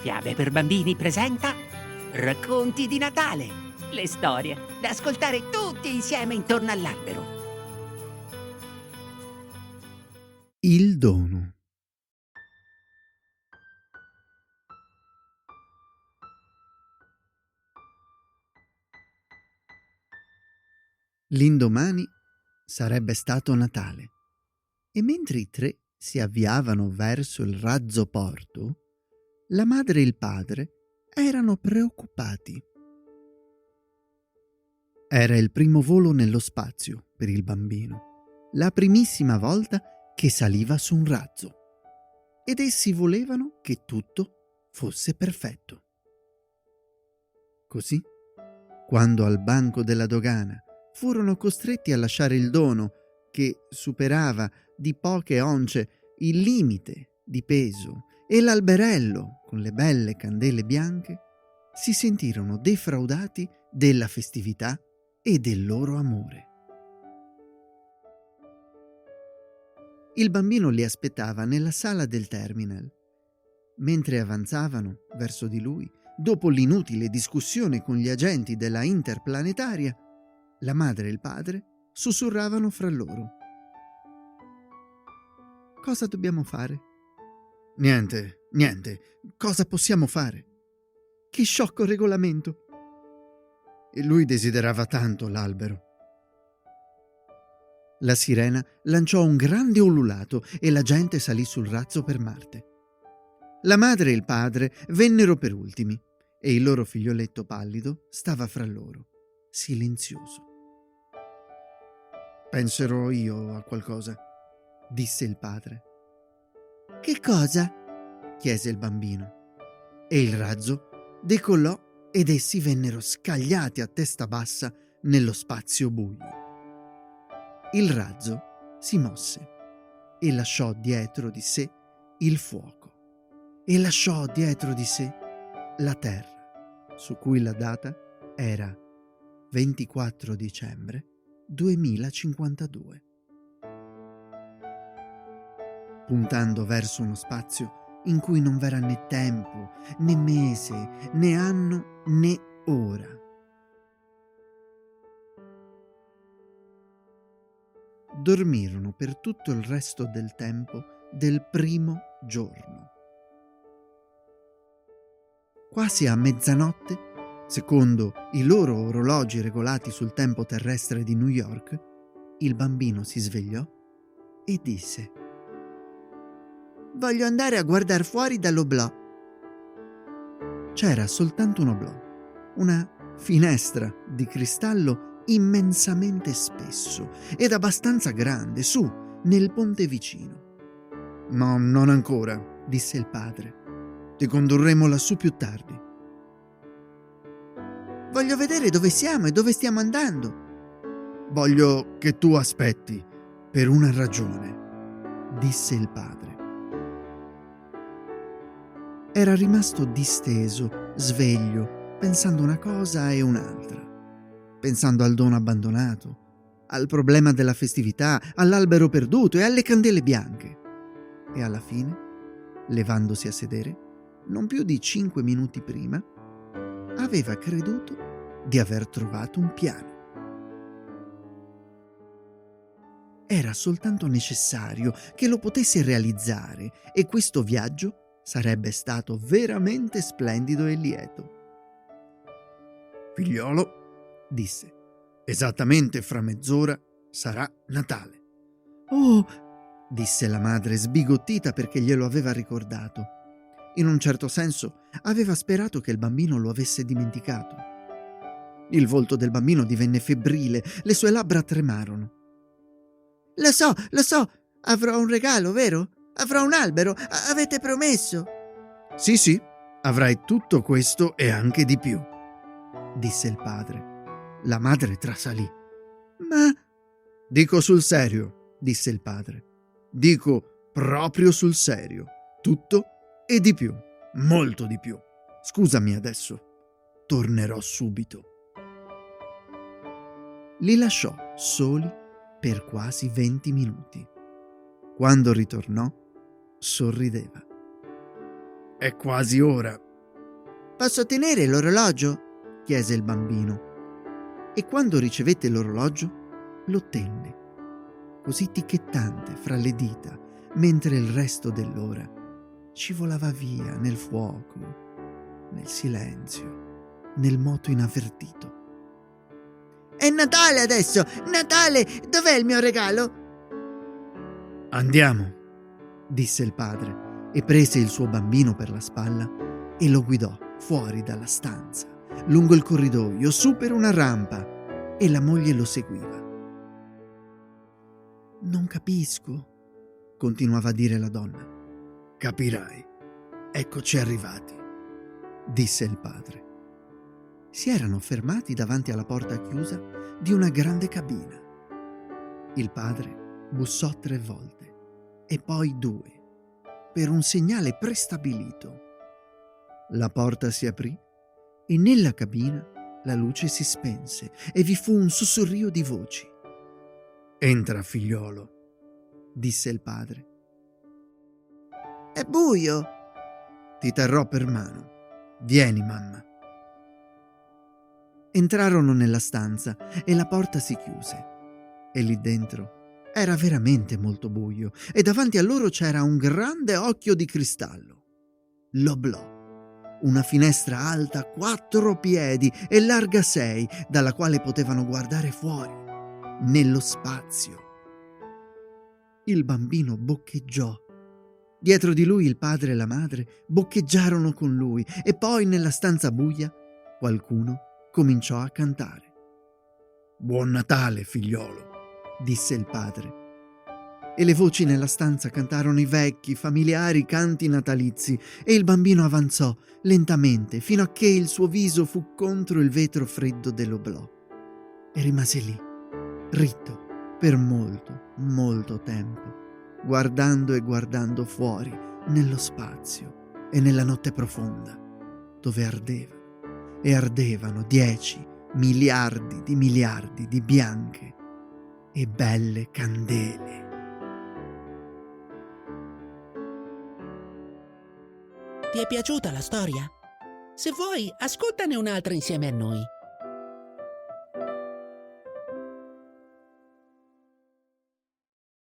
Fiabe per bambini presenta Racconti di Natale. Le storie da ascoltare tutti insieme intorno all'albero. Il dono. L'indomani sarebbe stato Natale e mentre i tre si avviavano verso il razzo porto, la madre e il padre erano preoccupati. Era il primo volo nello spazio per il bambino, la primissima volta che saliva su un razzo, ed essi volevano che tutto fosse perfetto. Così, quando al banco della dogana furono costretti a lasciare il dono che superava di poche once il limite di peso e l'alberello con le belle candele bianche, si sentirono defraudati della festività e del loro amore. Il bambino li aspettava nella sala del terminal. Mentre avanzavano verso di lui, dopo l'inutile discussione con gli agenti della interplanetaria, la madre e il padre sussurravano fra loro. Cosa dobbiamo fare? Niente. Cosa possiamo fare? Che sciocco regolamento! E lui desiderava tanto l'albero. La sirena lanciò un grande ululato e la gente salì sul razzo per Marte. La madre e il padre vennero per ultimi e il loro figlioletto pallido stava fra loro, silenzioso. Penserò io a qualcosa, disse il padre. Che cosa? Chiese il bambino. E il razzo decollò ed essi vennero scagliati a testa bassa nello spazio buio. Il razzo si mosse e lasciò dietro di sé il fuoco e lasciò dietro di sé la terra, su cui la data era 24 dicembre 2052. Puntando verso uno spazio in cui non v'era né tempo, né mese, né anno, né ora. Dormirono per tutto il resto del tempo del primo giorno. Quasi a mezzanotte, secondo i loro orologi regolati sul tempo terrestre di New York, il bambino si svegliò e disse: «Voglio andare a guardare fuori dall'oblò». C'era soltanto un oblò, una finestra di cristallo immensamente spesso ed abbastanza grande, su, nel ponte vicino. «No, non ancora», disse il padre. «Ti condurremo lassù più tardi». «Voglio vedere dove siamo e dove stiamo andando». «Voglio che tu aspetti, per una ragione», disse il padre. Era rimasto disteso, sveglio, pensando una cosa e un'altra. Pensando al dono abbandonato, al problema della festività, all'albero perduto e alle candele bianche. E alla fine, levandosi a sedere, non più di 5 minuti prima, aveva creduto di aver trovato un piano. Era soltanto necessario che lo potesse realizzare e questo viaggio sarebbe stato veramente splendido e lieto. «Figliolo», disse, «esattamente fra mezz'ora sarà Natale». «Oh», disse la madre sbigottita perché glielo aveva ricordato. In un certo senso aveva sperato che il bambino lo avesse dimenticato. Il volto del bambino divenne febbrile, le sue labbra tremarono. Lo so, avrò un regalo, vero? Avrò un albero, avete promesso». Sì, avrai tutto questo e anche di più», disse il padre. La madre trasalì. «Ma...» «Dico sul serio», disse il padre. «Dico proprio sul serio. Tutto e di più, molto di più. Scusami adesso, tornerò subito». Li lasciò soli per quasi 20 minuti. Quando ritornò, sorrideva. «È quasi ora», Posso tenere l'orologio? Chiese il bambino. E quando ricevette l'orologio, lo tenne, così ticchettante fra le dita, mentre il resto dell'ora scivolava via nel fuoco, nel silenzio, nel moto inavvertito. È Natale adesso! Natale! Dov'è il mio regalo? Andiamo, disse il padre e prese il suo bambino per la spalla e lo guidò fuori dalla stanza, lungo il corridoio, su per una rampa, e la moglie lo seguiva. Non capisco, continuava a dire la donna. Capirai, eccoci arrivati, disse il padre. Si erano fermati davanti alla porta chiusa di una grande cabina. Il padre bussò 3 volte e poi 2, per un segnale prestabilito. La porta si aprì e nella cabina la luce si spense e vi fu un sussurrio di voci. Entra, figliolo, disse il padre. È buio. Ti terrò per mano. Vieni, mamma. Entrarono nella stanza e la porta si chiuse. E lì dentro era veramente molto buio e davanti a loro c'era un grande occhio di cristallo. L'oblò. Una finestra alta 4 piedi e larga 6, dalla quale potevano guardare fuori, nello spazio. Il bambino boccheggiò. Dietro di lui il padre e la madre boccheggiarono con lui e poi nella stanza buia qualcuno cominciò a cantare. Buon Natale, figliolo, disse il padre. E le voci nella stanza cantarono i vecchi, familiari canti natalizi e il bambino avanzò lentamente fino a che il suo viso fu contro il vetro freddo dell'oblò e rimase lì, ritto, per molto, molto tempo, guardando e guardando fuori nello spazio e nella notte profonda, dove ardeva e ardevano 10 miliardi di bianche e belle candele. Ti è piaciuta la storia? Se vuoi, ascoltane un'altra insieme a noi.